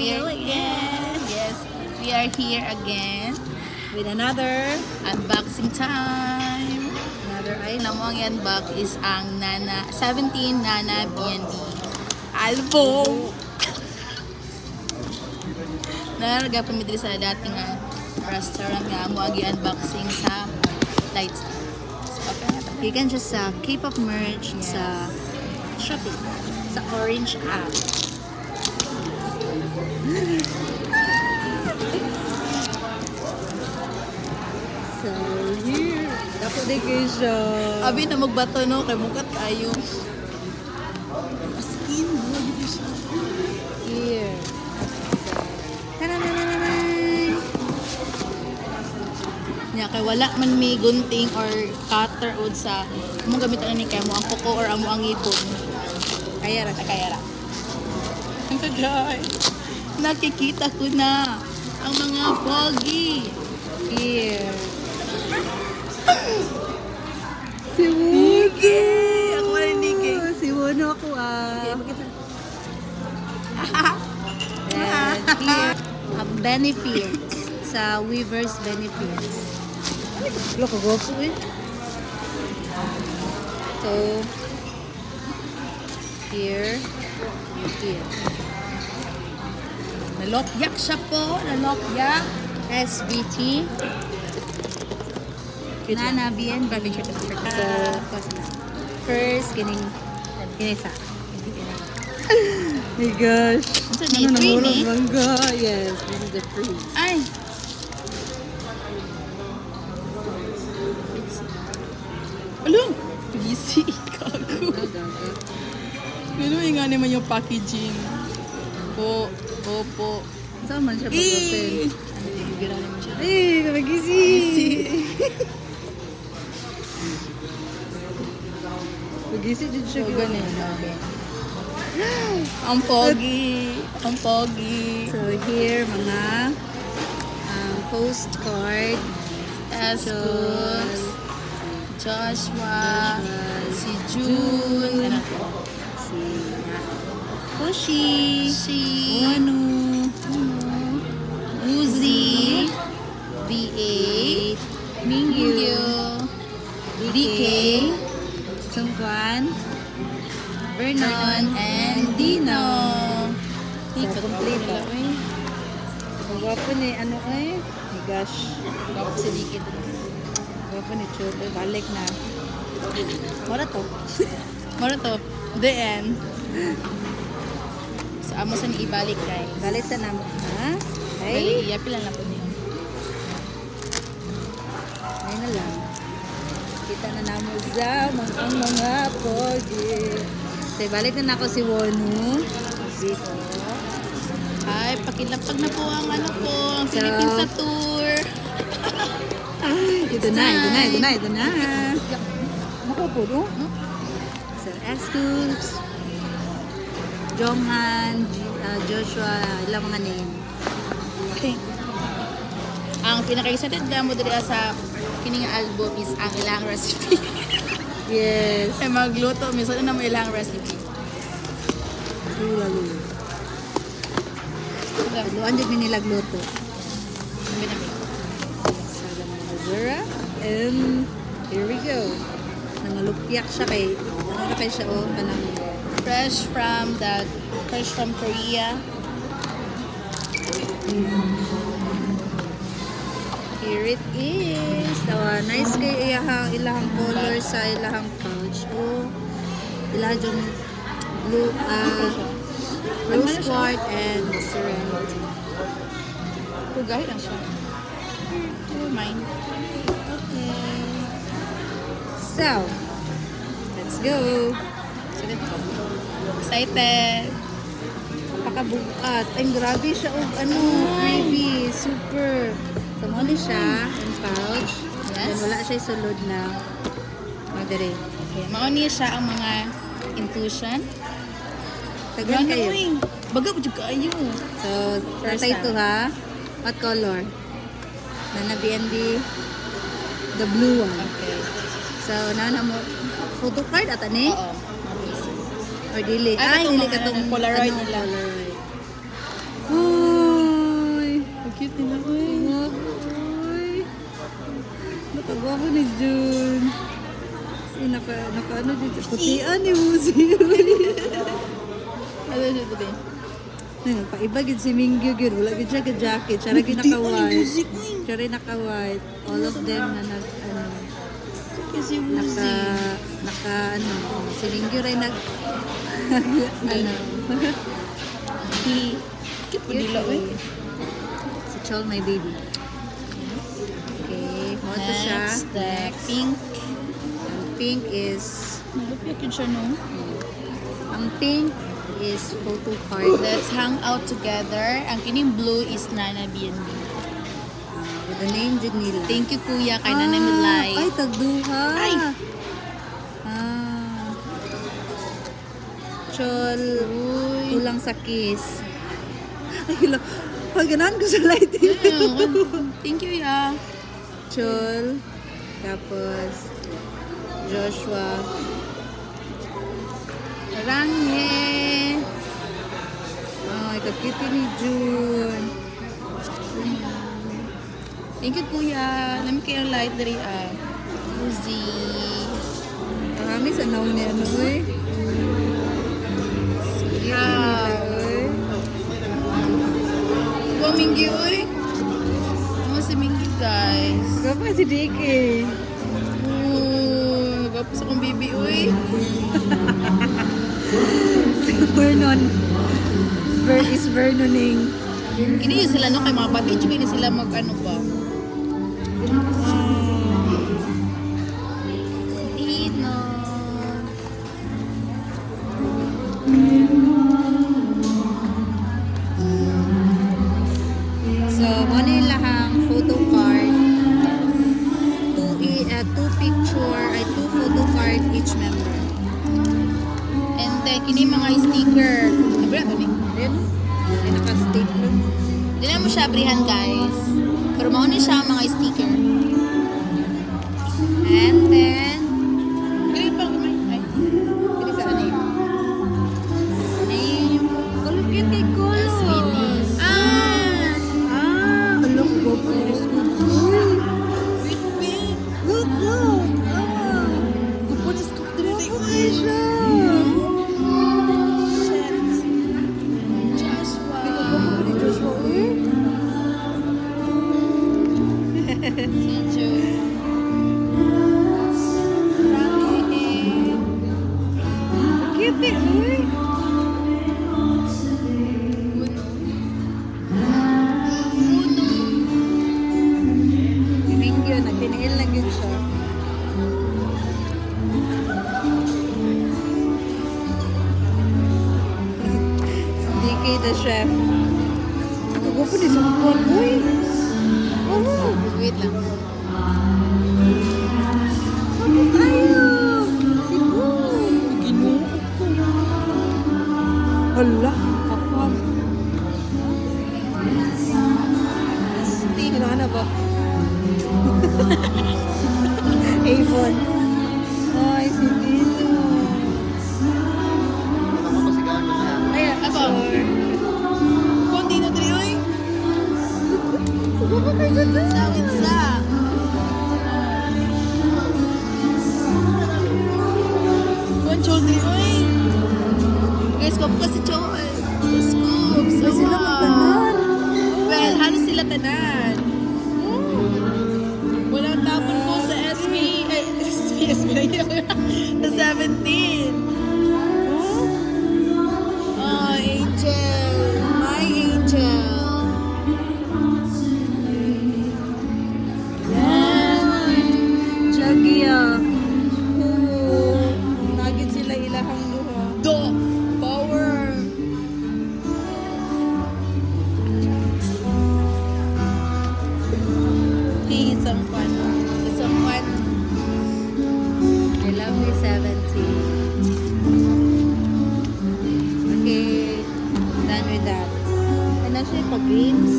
we are again. Yes, we are here again With another unboxing time. item. Alam mo ang i-unbox is ang 17 Nana B&B album. Nalagay pa mi diri sa dating restaurant nga mo ang i-unboxing sa Lightstar. So, okay na to. You can just K-pop merch sa Shopee. Sa Orange app. So, here. Dapat din kayo siya. Abi na magbato no kay mukat kayo. As in, mo dito siya. Here. Ta-da-da-da-da-da. Nya kay wala man may gunting or cutter ud sa mo gamitan ni kay mo ang kuko or amo ang ibon. Kaya ra. Kaya ra. Ang kagay. Nakikita ko na ang mga pogi. Here. Si Wono. Ako wala niki. Si Wono ako And here, benefits sa Weavers Benefits. Loko gopo eh. So, here. Nalokyak siya po. Nalokyak. SBT. Nana BNB. So, first, kining sa. My gosh. Ito ni free ni. Mangga. Yes, this is the free. Ay. Alung. Busy. Kago. Ganun yung nga naman yung packaging. Po. Saan man siya pag-open? Ano yung bibira naman siya? Eh, kamagisi! Magisi din siya. So, ganun. Ang pogi. Ang pogi. So, here, mga postcard. Escoops. Joshua. Si June. Si Koshi. Si Wano. Uzi. V8. Mingyu. DK. Sungkwan. Vernon. And Dino. So, complete ba? Gwapo ni ano eh. My gosh. Gwapo si DK. Gwapo ni Chobe. Balik na. Wala to. Mano to? The end. Sa amo sa ni ibalik guys. Balik sa namo. Ha? Ay, Ay. iyapil lang po niyo. Ay na lang. Kita na namo sa mga pogi. So, balik na ako si Wonu. Dito. Ay, pakilapag na po ang ano po, ang So, Philippines sa tour. Ito na. Makupo, no? So, Escoops, Jonghan, Joshua, ilang mga name. Okay. Ang pinaka-excited na mo dito sa kining album is ang ilang recipe. Yes. Ay magluto, minsan na mo ilang recipe. Lalo. Luan dyan nilagluto. Saga mga Mazura. And here we go. Nangalupyak siya kay, ano kay siya kanang Fresh from Korea. here it is. Nice kay ilahang color sa ilahang pouch. Ilahang yung blue, rose quartz and serenity. Pugay lang siya. Never mind. Okay. So, let's go. Excited. Pakabukat. Ay, grabe siya. Freebie. Super. So, muli siya. And pouch. Yes. Then, wala siya sulod na madere. Okay, mauni siya ang mga intuition. Tagan kayo. Baga po juga kayo. So, First tatay time. ito ha. What color? Nana BNB. The blue one. Okay. So, nana mo. Photo card at ani? Oo. Mga pieces. Or dili? Ay, Ay, dili mga ka itong Polaroid nila. Polaroid. Uy! Ang cute nila, uy. Uy! Nakagwapo ni June. Kasi naka ano dito. Putian ni Musi. Ano siya today? Nagpaiba gid si Mingyu gid. Wala gid siya ka-jacket. Siya rin naka-white. Siya rin naka-white. All of them na Kasi ano, si Mingyu rin ano, Cute pa nila, uy. si Chol, my baby. Okay, mo to siya. Next, the pink. Ang pink is, Cute siya, no? ang pink is photo card Let's hang out together. Ang kining blue is Nana B&B. with the name jud nila. Thank you, kuya, kay Nana Milay. Ay, tagduha. Ay! Chol, Uy. kulang sa kiss. Ay, pagganaan ko sa lighting. Thank you, ya. Chol, tapos Joshua, Ranghe. ay, kakiti ni June. Thank you, kuya. Alam kayo light dari Uzi. Marami sa naon ni ano eh. Wow, Minggi, uy. Ano si Minggi, guys? Gapa si DK. Gapos akong bibi, uy. Vernon. Is Vernoning. Kini yun sila, no? Kay mga bati, tsaka ini sila mag-ano ba? Tino. So, mo na yung lahang photo card. Two photo card each member. And then, kini mga sticker. Abra, ano ni? Then, ay naka-staple. Di na mo siya abrihan, guys. Pero mauni siya mga sticker. And then, Galit pa kumay. Ay. Galit sa name. name. Kulog yun kay Kulo. Sweetie. Alam ko po. Wait, wait. Look. What is comfortable? Okay siya. Shit. Joshua. Ni Joshua, eh. Si Joe. Rami. Cute eh, uy. Uno. Mingyo, nagpinail lang yun siya. Si DK the chef. Nakagupo ni Sungkon, uy. Oh, Wait lang. ano tayo? Si Boom. Ginuo ko. Hala, kapag. Steve. Ano ba? Avon. Ay, si Dino. Ay, Ako. Kundi na dali, oy. Sawit sa. Control dali, oy. Guys, ko po si Chol. Scoops. Ay, sila magtanan. Well, halos sila tanan. Walang tapon ko sa SB. Ay, SB sa 17. Oh, Angel. My Angel. Jagia. Oo. Nagit sila ilahang luha. Do. Power. Hey, isang pan. Isang pan. I love you, 17. Okay. Done with that. Ano siya pag-games?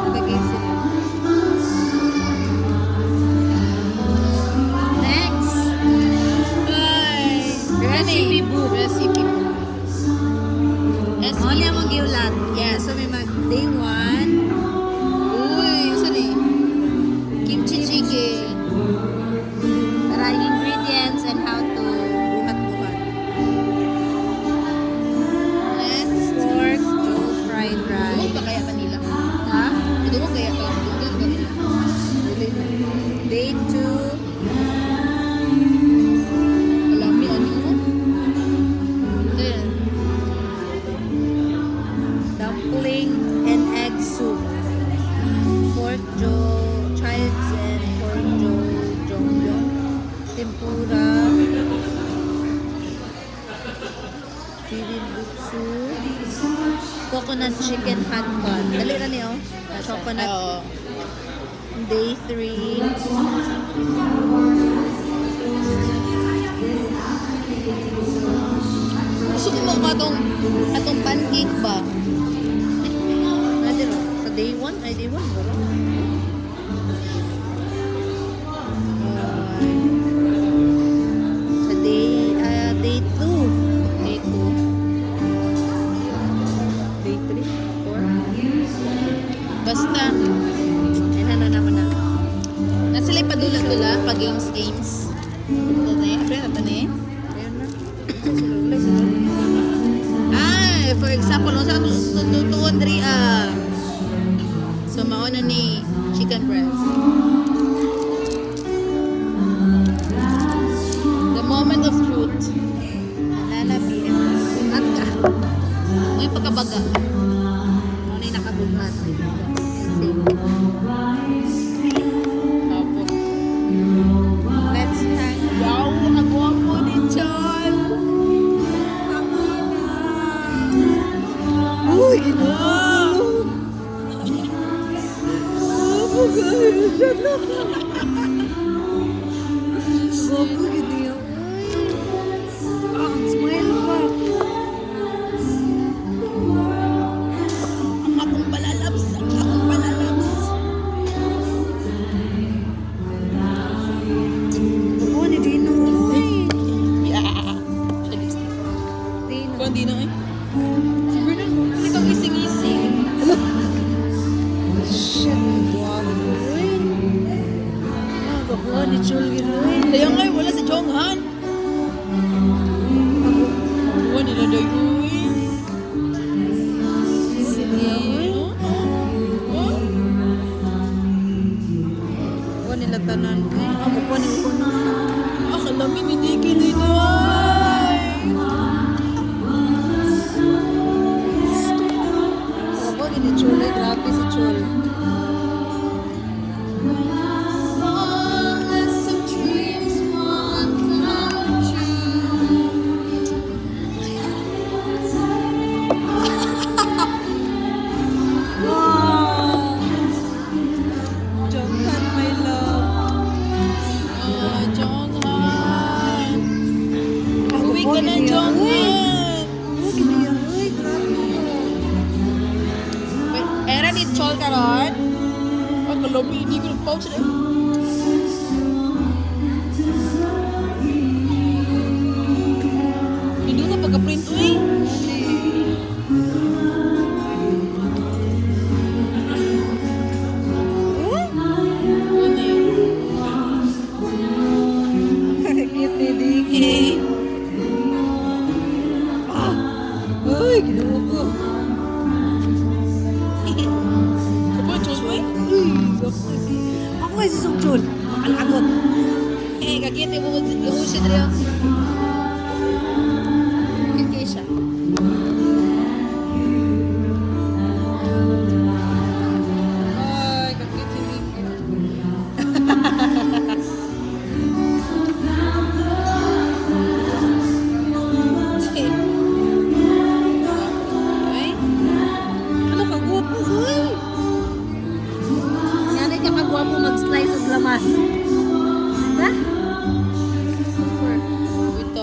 Pag-games sila. Next. Ay. Recipe book. Recipe book. Ano niya mong giulat? Yes. So may mag day 1. Uy, saan eh? Kimchi chicken. Maraming ingredients and how to buhat-buhat. Next. Pork, Joe fried Dumog rice. ba kaya Manila? Ha? Dumog kaya to? Dumog ba nila? Day 2. Alami, ano mo? Then, Dumpling and egg soup. Pork Joe, chives and pork Joe, jongbyong. Tempura. Bibimbutsu. Coconut chicken hot pot. Dali na niyo. Coconut. Oo. Day 3. Gusto ko mo atong pancake ba? Ano sa day 1? Ay, day 1 ba? Sa day 2. Day 2. Day 3, 4. Basta, Ano na naman na. nasa sila padula-dula pag games. Ito na eh. Apre, ito na eh. Ayun na. Silulay, silulay. Ah, for example, sa tutuon diri so mauna ni chicken breast. The moment of truth. Lalabi. At ka. May pagkabaga. Ano na nakabughat. Apo. Let's hang. Wow, nagwapo ni John. Uy, ginawa. Gopo gini yun. Smile pa. Ang akong palalabs. Ang akong palalabs. Oo, ni Dino. Uy. Yeah. Dino. Kung di na eh. Si Bernard, hindi kang ising-ising. Shit. Guwapo. Uy. Ah, gwapo ni Chul Giroy. Kaya nga, wala si Jonghan. Wala nila day ko eh. Sige. Oh. Oo, nila tanan. Ako po ni Uno. Akalamin, hindi kinito ay. Ako ni Chul. Grabe si Chul. Smallest of dreams won't come true. Wow! Jonghan, my love. Oh, Jonghan. Uwi Ako ka po na, ni Jonghan. Oh, giniya. Uy, grabe. Wait, era ni Chol karon. Akalamin, hindi ko nag-pouch na. Hindi ka pagka-print, uy. Cute ni Diki. Uy, ginawa ko. Kapag Chol, uy. Ako kasi si Sukchul. Makalagot. Eh, kakita mo yung usin rin. Kaya siya. Ay, kakit si Diki. Uy. Ano ka, gwapo, uy. Yan ay kakagwapo mag-slice of lamas. Ha? Super. Ito.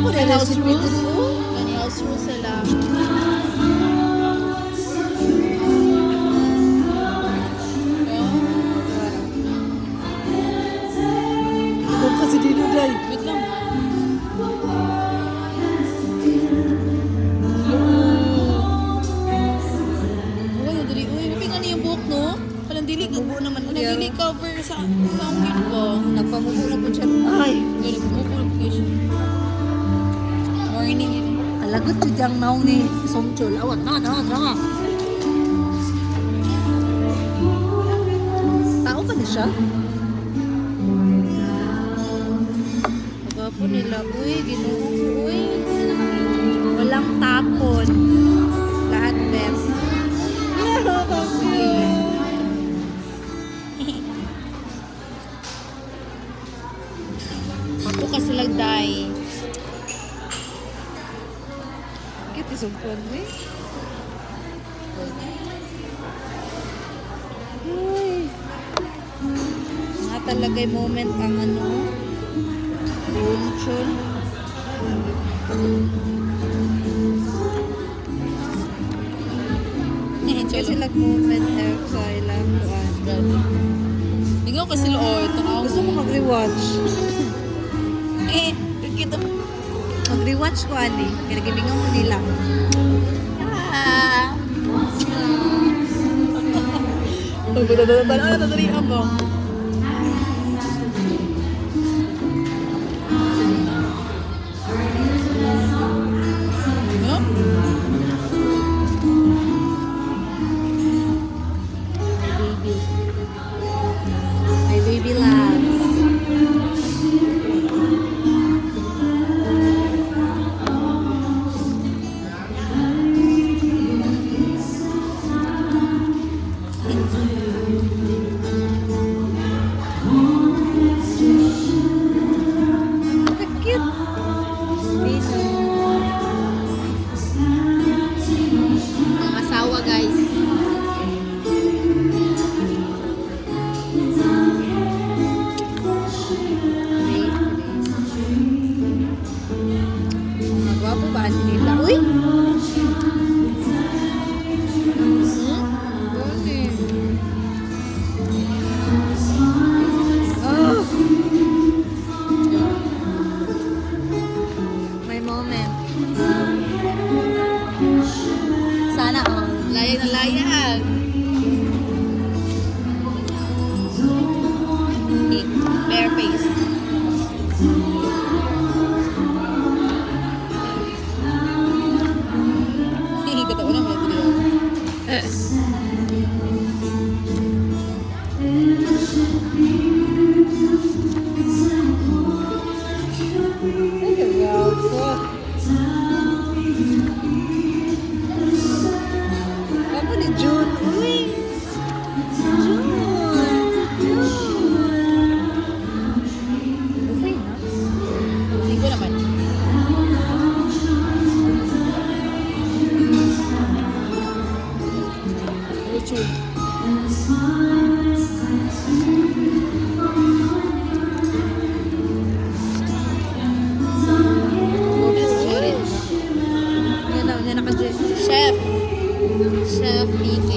mo na house Recipe rules? dito. Gani house rules sila. Ito kasi dito, day. Wait lang. Uy, dali. Uy, mapingan niya yung buhok, no? Walang dili. Bubo naman Walang niya. dili cover sa fountain ba? Nagpamuko na po siya. Ay, Gani, bumupulog ko siya. Morning yun. alagot siya diyang naong ni Somchol. Awat, tama. Tao pa na siya? Pagwapo nila. Uy, ginoo. Uy, walang tapon. Lahat best. Ako ka sila, day. Bakit isugpon mo eh? Uy. Nga talaga yung moment ang ano. Bunchon. Kasi nag-moment sa ilang kuwan. Ikaw ka sila, oh, ito ako. Gusto ko mag-rewatch. Kita. Mag-rewatch ko, ani. Kaya gimingaw mo nila. Ah. Tadali ako. No? My baby loves. Cute. Dito. Ang asawa, guys. Mga gwapo ba nila? Uy! Oh! May moment. Sana all. Layag na layag. Bare face. Katawa na mga video. Ay, gwapo. Gwapo ni June. Uy! June! Okay na. Linggo naman. YouTube. Yan naka-jet. Chef. Chef PK.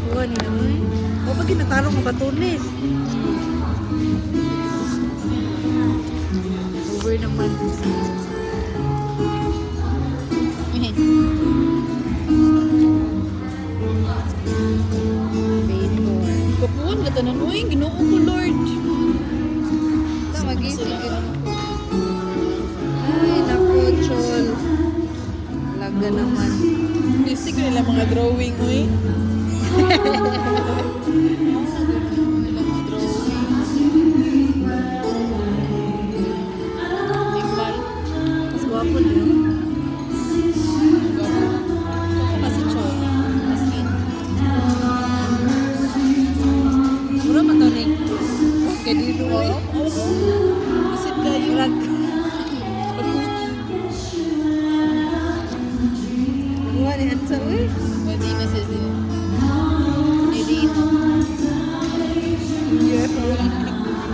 Uwan niya, uy. O, pag ginatarong mo batunis. Over naman. Painful. Kapuan ka tanan. Uy, ginoo ko, Lord. Ito, mag-isip. Ay, naku, chol. Laga naman. Basic nila mga drawing, uy. Limbal. Mas gwapo niyo. Ako kasi chon. As in. Mura matonik. Okay, dito, uy. Visit kayo. Lag. Uwan niya, sa uy. Pwede na siya. Hindi. UFO.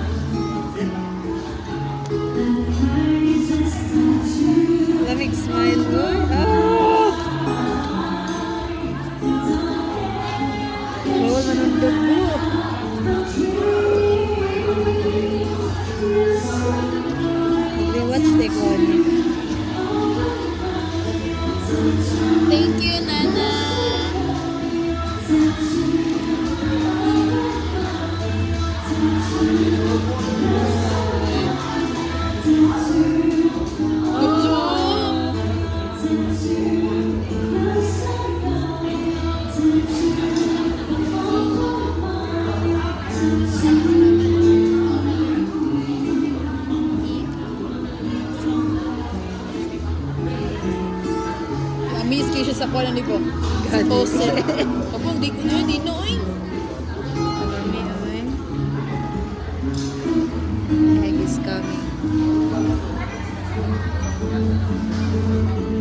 sa kuha na ni po. Sa Gani. poster. Kapag di ko na yun, di no, oy. Marami, oy. Egg is coming.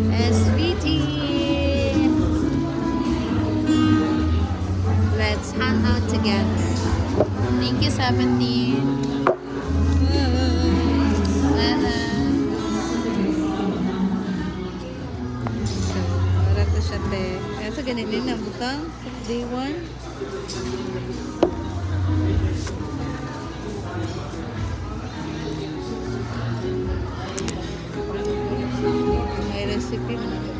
SVT! Let's hang out together. Thank you, 17. So, para to siya, te. Kaya sa ganito yun, butang sa day 1. May recipe mo na.